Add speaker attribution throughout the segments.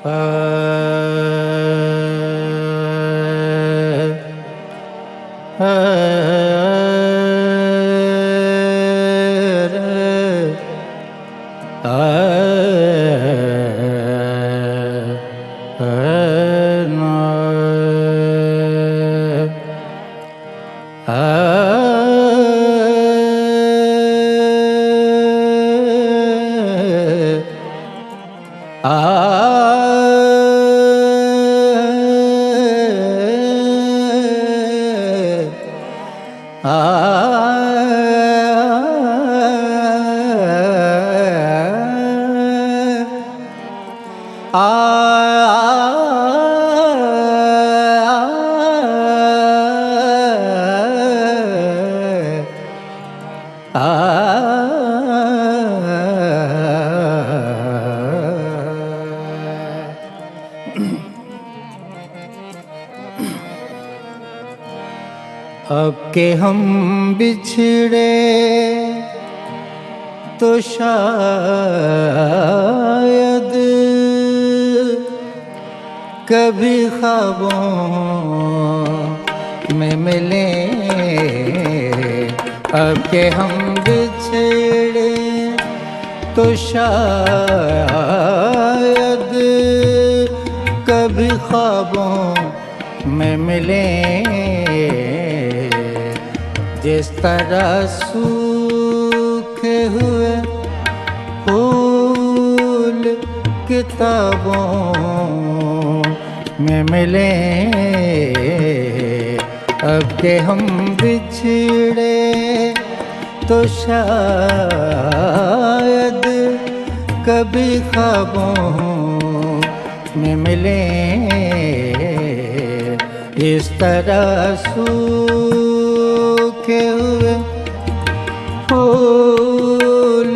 Speaker 1: अब के हम बिछड़े तो शायद कभी ख्वाबों में मिले। अब के हम बिछड़े तो शायद कभी ख्वाबों में मिले। जिस तरह सूखे हुए फूल किताबों में मिले। अब के हम बिछड़े तो शायद कभी ख्वाबों में मिले। इस तरह सूखे हुए फूल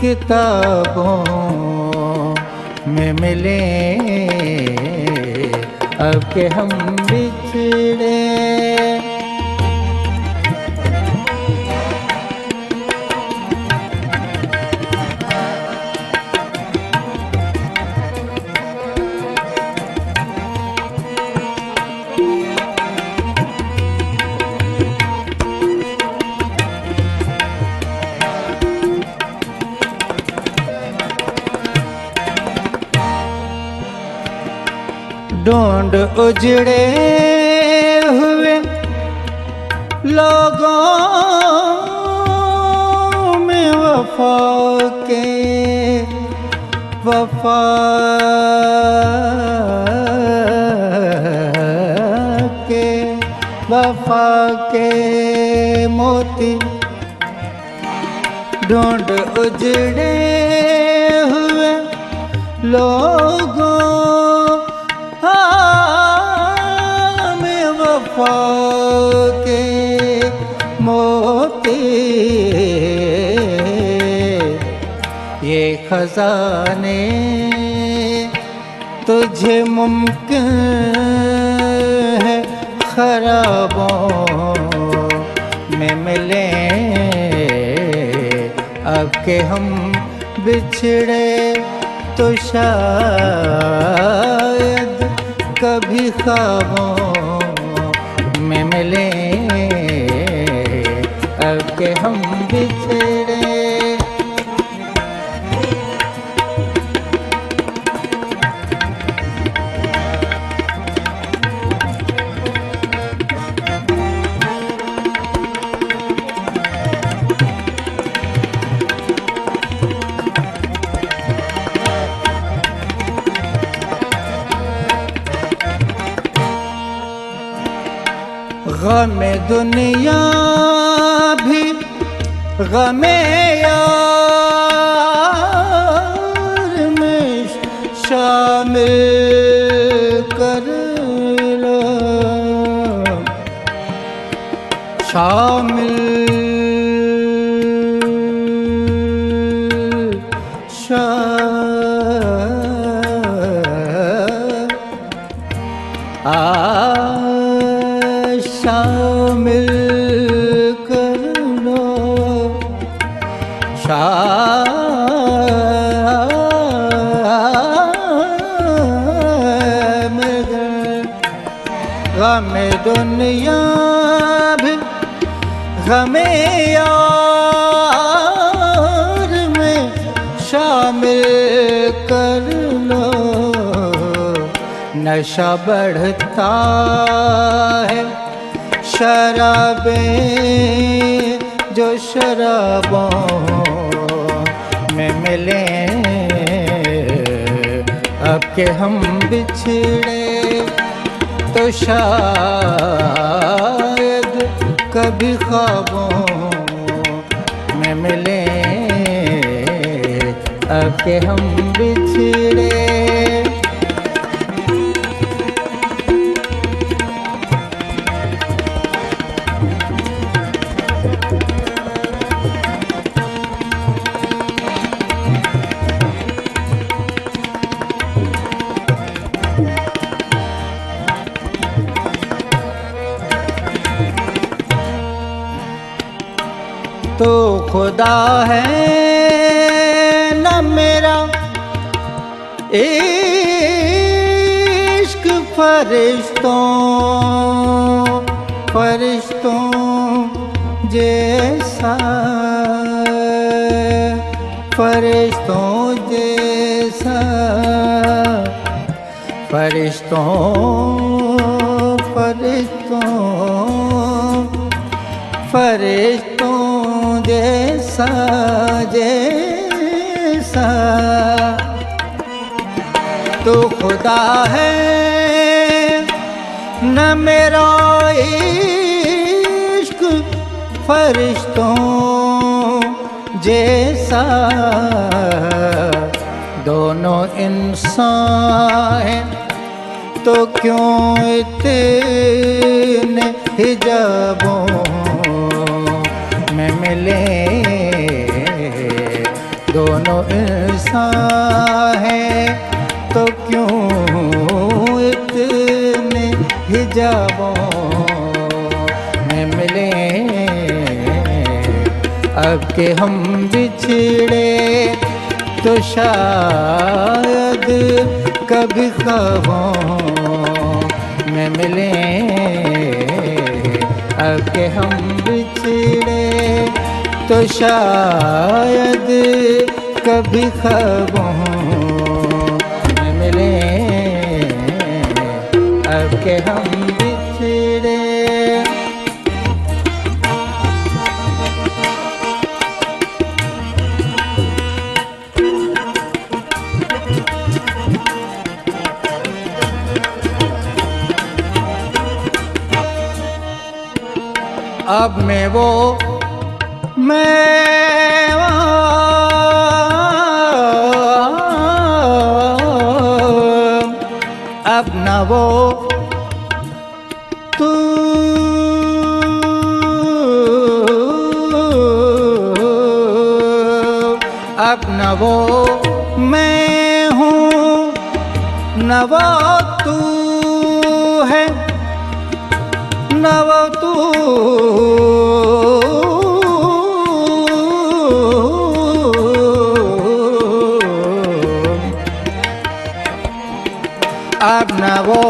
Speaker 1: किताबों में मिले। अब के हम बिछड़े ढूंढ उजड़े हुए लोगों में वफा के मोती। ढूंढ उजड़े हुए लोगों में वफा के मोती। ये खजाने तुझे मुमकिन है खराबों में मिले। अब के हम बिछड़े तो शायद कभी ख्वाबों में मिले। अब के हम बिछड़े गमे दुनिया भी गमे यार में शामिल कर लो। शामिल शामिल कर लो। गमे दुनिया भी गमे यार में शामिल कर लो। नशा बढ़ता है शराबें जो शराबों में मिले, अब के हम बिछड़े तो शायद कभी ख्वाबों में मिले, अब के हम बिछड़े। तो खुदा है न मेरा इश्क फरिश्तों जैसा, फरिश्तों जैसा, फरिश्तों जैसा जैसा। तो खुदा है न मेरा इश्क फरिश्तों जैसा, दोनों इंसान हैं तो क्यों इतने हिजाबों में मिले, दोनों इंसान हैं तो क्यों इतने हिजाबों में मिले, अब के हम बिछड़े तो शायद कभी ख्वाबों में मिले, अब के हम बिछड़े तो शायद कभी ख्वाबों में मिले, अब के हम बिछड़े। अब मैं वो अब न वो तू, अब न वो मैं हूँ न वो तू है, न वो तू अब न वो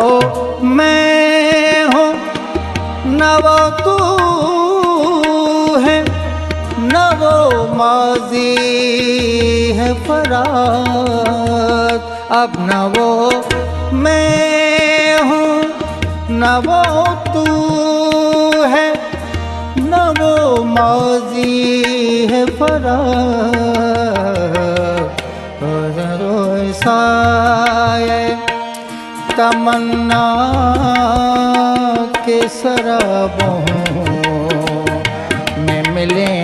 Speaker 1: मैं हूँ न वो तू है, न वो माज़ी है फरात, अब न वो मैं हूँ न वो तू है, न वो माज़ी है फरात। साए तमन्ना के शराबों में मिले,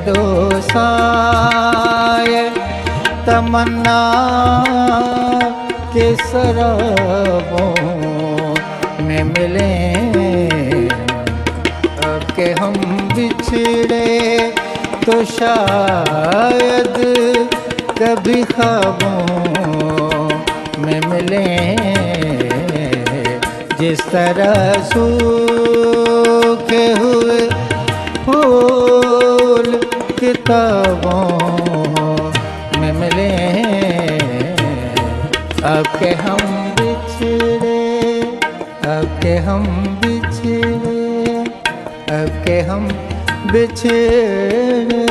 Speaker 1: दो साए तमन्ना के शराबों में मिले, अब के हम बिछड़े तो शायद कभी ख्वाबों में मिले, जिस तरह सूखे हुए फूल किताबों में मिले, अब के हम बिछड़े। अब के हम बिछड़े, अब के हम बिछड़े।